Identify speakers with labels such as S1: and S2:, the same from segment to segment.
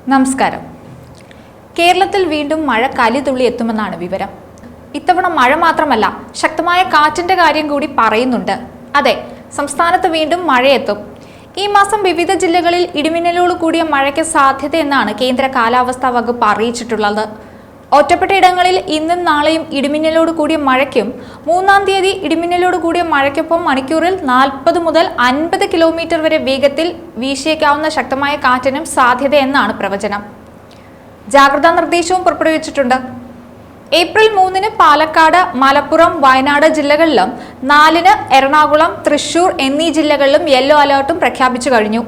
S1: നമസ്കാരം. കേരളത്തിൽ വീണ്ടും മഴ കലിതുള്ളി എത്തുമെന്നാണ് വിവരം. ഇത്തവണ മഴ മാത്രമല്ല, ശക്തമായ കാറ്റിന്റെ കാര്യം കൂടി പറയുന്നുണ്ട്. അതെ, സംസ്ഥാനത്ത് വീണ്ടും മഴയെത്തും. ഈ മാസം വിവിധ ജില്ലകളിൽ ഇടിമിന്നലോട് കൂടിയ മഴയ്ക്ക് സാധ്യതയെന്നാണ് കേന്ദ്ര കാലാവസ്ഥാ വകുപ്പ് അറിയിച്ചിട്ടുള്ളത്. ഒറ്റപ്പെട്ട ഇടങ്ങളിൽ ഇന്നും നാളെയും ഇടിമിന്നലോട് കൂടിയ മഴയ്ക്കും 3-ാം തീയതി ഇടിമിന്നലോട് കൂടിയ മഴയ്ക്കൊപ്പം മണിക്കൂറിൽ 40 മുതൽ 50 കിലോമീറ്റർ വരെ വേഗത്തിൽ വീശിയേക്കാവുന്ന ശക്തമായ കാറ്റിനും സാധ്യതയെന്നാണ് പ്രവചനം. ജാഗ്രതാ നിർദ്ദേശവും പുറപ്പെടുവിച്ചിട്ടുണ്ട്. ഏപ്രിൽ 3-ന് പാലക്കാട്, മലപ്പുറം, വയനാട് ജില്ലകളിലും 4-ന് എറണാകുളം, തൃശൂർ എന്നീ ജില്ലകളിലും യെല്ലോ അലേർട്ടും പ്രഖ്യാപിച്ചു കഴിഞ്ഞു.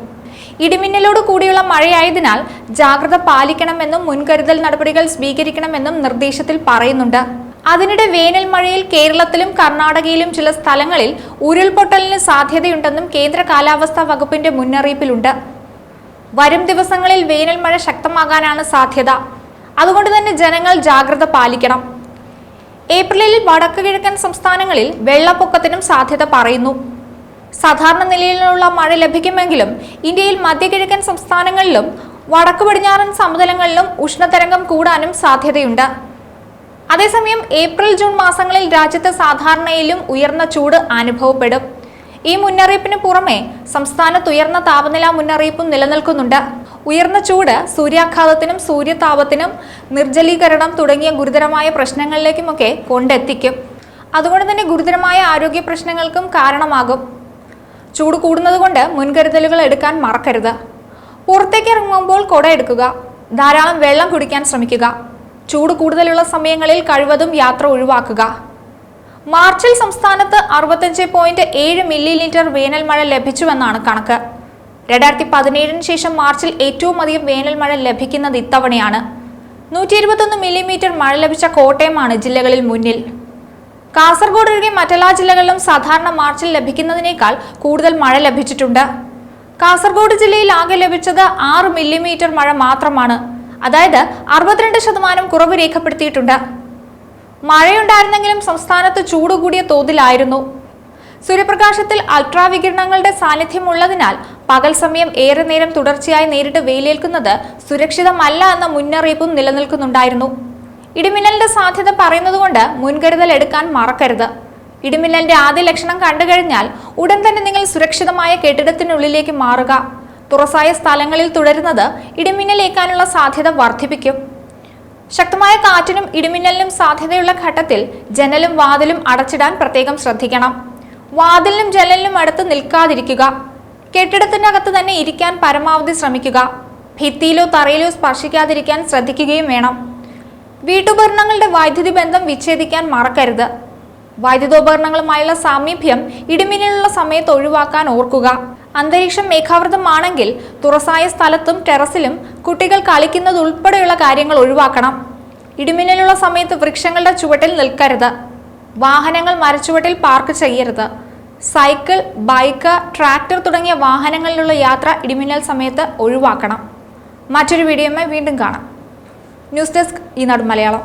S1: ഇടിമിന്നലോട് കൂടിയുള്ള മഴയായതിനാൽ ജാഗ്രത പാലിക്കണമെന്നും മുൻകരുതൽ നടപടികൾ സ്വീകരിക്കണമെന്നും നിർദ്ദേശത്തിൽ പറയുന്നുണ്ട്. അതിനിടെ വേനൽ മഴയിൽ കേരളത്തിലും കർണാടകയിലും ചില സ്ഥലങ്ങളിൽ ഉരുൾപൊട്ടലിന് സാധ്യതയുണ്ടെന്നും കേന്ദ്ര കാലാവസ്ഥാ വകുപ്പിന്റെ മുന്നറിയിപ്പിലുണ്ട്. വരും ദിവസങ്ങളിൽ വേനൽ മഴ ശക്തമാകാനാണ് സാധ്യത. അതുകൊണ്ട് തന്നെ ജനങ്ങൾ ജാഗ്രത പാലിക്കണം. ഏപ്രിലിൽ വടക്ക് കിഴക്കൻ സംസ്ഥാനങ്ങളിൽ വെള്ളപ്പൊക്കത്തിനും സാധ്യത പറയുന്നു. സാധാരണ നിലയിലുള്ള മഴ ലഭിക്കുമെങ്കിലും ഇന്ത്യയിൽ മധ്യകിഴക്കൻ സംസ്ഥാനങ്ങളിലും വടക്കു പടിഞ്ഞാറൻ സമതലങ്ങളിലും ഉഷ്ണതരംഗം കൂടാനും സാധ്യതയുണ്ട്. അതേസമയം ഏപ്രിൽ ജൂൺ മാസങ്ങളിൽ രാജ്യത്ത് സാധാരണയിലും ഉയർന്ന ചൂട് അനുഭവപ്പെടും. ഈ മുന്നറിയിപ്പിന് പുറമെ സംസ്ഥാനത്ത് ഉയർന്ന താപനില മുന്നറിയിപ്പും നിലനിൽക്കുന്നുണ്ട്. ഉയർന്ന ചൂട് സൂര്യാഘാതത്തിനും സൂര്യതാപത്തിനും നിർജ്ജലീകരണം തുടങ്ങിയ ഗുരുതരമായ പ്രശ്നങ്ങളിലേക്കുമൊക്കെ കൊണ്ടെത്തിക്കും. അതുകൊണ്ട് തന്നെ ഗുരുതരമായ ആരോഗ്യ പ്രശ്നങ്ങൾക്കും കാരണമാകും. ചൂട് കൂടുന്നത് കൊണ്ട് മുൻകരുതലുകൾ എടുക്കാൻ മറക്കരുത്. പുറത്തേക്ക് ഇറങ്ങുമ്പോൾ കുട എടുക്കുക. ധാരാളം വെള്ളം കുടിക്കാൻ ശ്രമിക്കുക. ചൂട് കൂടുതലുള്ള സമയങ്ങളിൽ കഴിവതും യാത്ര ഒഴിവാക്കുക. മാർച്ചിൽ സംസ്ഥാനത്ത് 65.7 മില്ലിമീറ്റർ വേനൽ മഴ ലഭിച്ചുവെന്നാണ് കണക്ക്. 2017-ന് ശേഷം മാർച്ചിൽ ഏറ്റവും അധികം വേനൽ മഴ ലഭിക്കുന്നത് ഇത്തവണയാണ്. 121 മില്ലിമീറ്റർ മഴ ലഭിച്ച കോട്ടയമാണ് ജില്ലകളിൽ മുന്നിൽ. കാസർഗോഡ് ഒഴികെ മറ്റെല്ലാ ജില്ലകളിലും സാധാരണ മാർച്ചിൽ ലഭിക്കുന്നതിനേക്കാൾ കൂടുതൽ മഴ ലഭിച്ചിട്ടുണ്ട്. കാസർഗോഡ് ജില്ലയിൽ ആകെ ലഭിച്ചത് 6 മില്ലിമീറ്റർ മഴ മാത്രമാണ്. അതായത് 62% കുറവ് രേഖപ്പെടുത്തിയിട്ടുണ്ട്. മഴയുണ്ടായിരുന്നെങ്കിലും സംസ്ഥാനത്ത് ചൂട് കൂടിയ തോതിലായിരുന്നു. സൂര്യപ്രകാശത്തിൽ അൾട്രാവികിരണങ്ങളുടെ സാന്നിധ്യം ഉള്ളതിനാൽ പകൽ സമയം ഏറെ നേരം തുടർച്ചയായി നേരിട്ട് വെയിലേൽക്കുന്നത് സുരക്ഷിതമല്ല എന്ന മുന്നറിയിപ്പും നിലനിൽക്കുന്നുണ്ടായിരുന്നു. ഇടിമിന്നലിന്റെ സാധ്യത പറയുന്നതുകൊണ്ട് മുൻകരുതൽ എടുക്കാൻ മറക്കരുത്. ഇടിമിന്നലിന്റെ ആദ്യ ലക്ഷണം കണ്ടു കഴിഞ്ഞാൽ ഉടൻ തന്നെ നിങ്ങൾ സുരക്ഷിതമായ കെട്ടിടത്തിനുള്ളിലേക്ക് മാറുക. തുറസായ സ്ഥലങ്ങളിൽ തുടരുന്നത് ഇടിമിന്നലേക്കാനുള്ള സാധ്യത വർദ്ധിപ്പിക്കും. ശക്തമായ കാറ്റിനും ഇടിമിന്നലിനും സാധ്യതയുള്ള ഘട്ടത്തിൽ ജനലും വാതിലും അടച്ചിടാൻ പ്രത്യേകം ശ്രദ്ധിക്കണം. വാതിലിനും ജനലിനും അടുത്ത് നിൽക്കാതിരിക്കുക. കെട്ടിടത്തിനകത്ത് തന്നെ ഇരിക്കാൻ പരമാവധി ശ്രമിക്കുക. ഭിത്തിയിലോ തറയിലോ സ്പർശിക്കാതിരിക്കാൻ ശ്രദ്ധിക്കുകയും വേണം. വീട്ടുപകരണങ്ങളുടെ വൈദ്യുതി ബന്ധം വിച്ഛേദിക്കാൻ മറക്കരുത്. വൈദ്യുതോപകരണങ്ങളുമായുള്ള സാമീപ്യം ഇടിമിന്നലുള്ള സമയത്ത് ഒഴിവാക്കാൻ ഓർക്കുക. അന്തരീക്ഷം മേഘാവൃതമാണെങ്കിൽ തുറസായ സ്ഥലത്തും ടെറസിലും കുട്ടികൾ കളിക്കുന്നത് ഉൾപ്പെടെയുള്ള കാര്യങ്ങൾ ഒഴിവാക്കണം. ഇടിമിന്നലുള്ള സമയത്ത് വൃക്ഷങ്ങളുടെ ചുവട്ടിൽ നിൽക്കരുത്. വാഹനങ്ങൾ മരച്ചുവട്ടിൽ പാർക്ക് ചെയ്യരുത്. സൈക്കിൾ, ബൈക്ക്, ട്രാക്ടർ തുടങ്ങിയ വാഹനങ്ങളിലുള്ള യാത്ര ഇടിമിന്നൽ സമയത്ത് ഒഴിവാക്കണം. മറ്റൊരു വീഡിയോയുമായി വീണ്ടും കാണാം. ന്യൂസ് ഡെസ്ക് ഈനാട് മലയാളം.